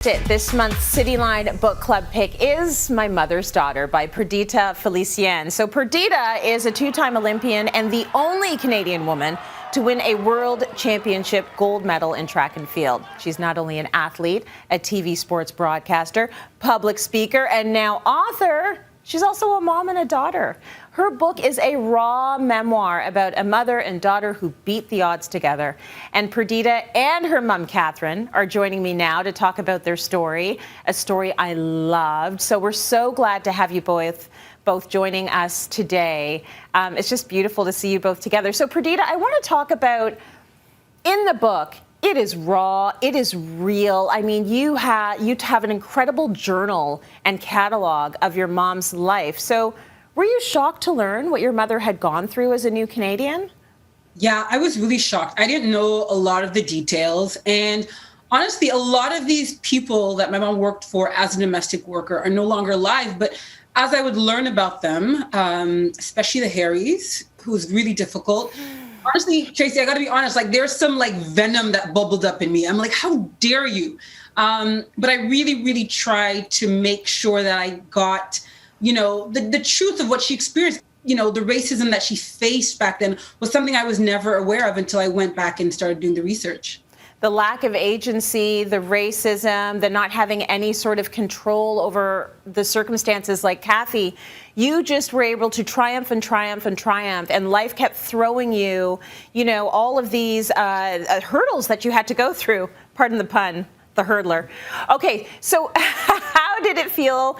This month's CityLine book club pick is My Mother's Daughter by Perdita Felicien. So Perdita is a two-time Olympian and the only Canadian woman to win a world championship gold medal in track and field. She's not only an athlete, a TV sports broadcaster, public speaker, and now author. She's also a mom and a daughter. Her book is a raw memoir about a mother and daughter who beat the odds together. And Perdita and her mom, Catherine, are joining me now to talk about their story, a story I loved. So we're so glad to have you both joining us today. It's just beautiful to see you both together. So Perdita, I want to talk about, in the book, it is raw, it is real. I mean, you have an incredible journal and catalog of your mom's life. So were you shocked to learn what your mother had gone through as a new Canadian? Yeah, I was really shocked. I didn't know a lot of the details. And honestly, a lot of these people that my mom worked for as a domestic worker are no longer alive. But as I would learn about them, especially the Harrys, who was really difficult. Honestly, Tracy, I got to be honest, like there's some like venom that bubbled up in me. I'm like, how dare you? But I really, really tried to make sure that I got, the truth of what she experienced. The racism that she faced back then was something I was never aware of until I went back and started doing the research. The lack of agency, the racism, the not having any sort of control over the circumstances. Like Cathy, you just were able to triumph and triumph and triumph, and life kept throwing you, all of these hurdles that you had to go through. Pardon the pun, the hurdler. Okay, so how did it feel,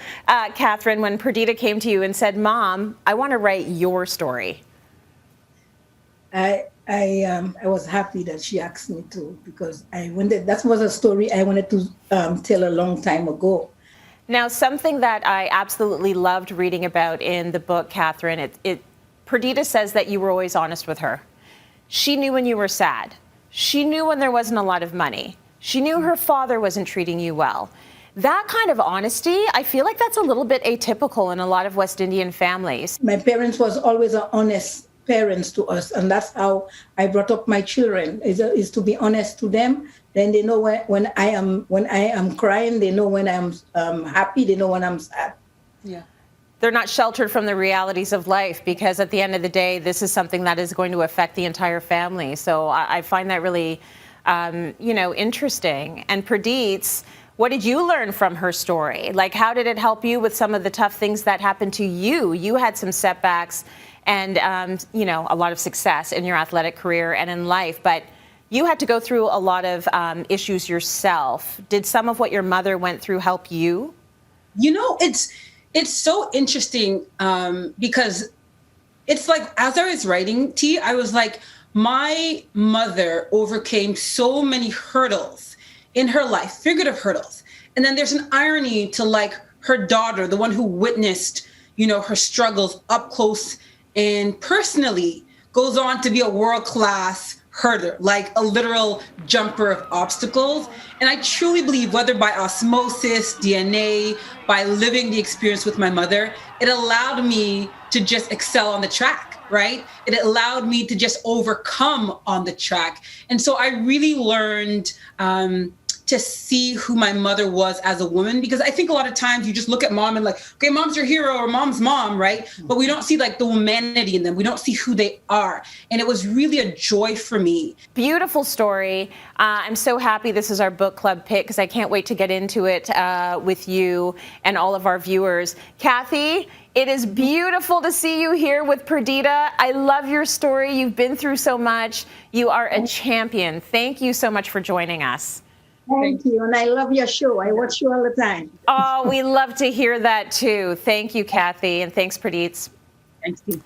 Catherine, when Perdita came to you and said, "Mom, I want to write your story"? I was happy that she asked me to, because that was a story I wanted to tell a long time ago. Now, something that I absolutely loved reading about in the book, Catherine, Perdita says that you were always honest with her. She knew when you were sad. She knew when there wasn't a lot of money. She knew her father wasn't treating you well. That kind of honesty, I feel like that's a little bit atypical in a lot of West Indian families. My parents was always an honest parents to us, and that's how I brought up my children, is to be honest to them. Then they know when I am crying, they know when I'm happy, they know when I'm sad. Yeah. They're not sheltered from the realities of life, because at the end of the day, this is something that is going to affect the entire family. So I find that really, interesting. And Perdita, what did you learn from her story? Like, how did it help you with some of the tough things that happened to you? You had some setbacks and, a lot of success in your athletic career and in life, but you had to go through a lot of issues yourself. Did some of what your mother went through help you? It's so interesting because it's like, as I was writing, T, I was like, my mother overcame so many hurdles in her life, figurative hurdles. And then there's an irony to like her daughter, the one who witnessed, her struggles up close and personally, goes on to be a world-class hurdler, like a literal jumper of obstacles. And I truly believe, whether by osmosis, DNA, by living the experience with my mother, it allowed me to just excel on the track, right? It allowed me to just overcome on the track. And so I really learned to see who my mother was as a woman, because I think a lot of times you just look at mom and like, okay, mom's your hero or mom's mom, right? But we don't see like the womanity in them. We don't see who they are. And it was really a joy for me. Beautiful story. I'm so happy this is our book club pick, because I can't wait to get into it with you and all of our viewers. Cathy, it is beautiful to see you here with Perdita. I love your story. You've been through so much. You are a champion. Thank you so much for joining us. Thank you. And I love your show. I watch you all the time. Oh, we love to hear that too. Thank you, Cathy. And thanks, Perdita. Thank you.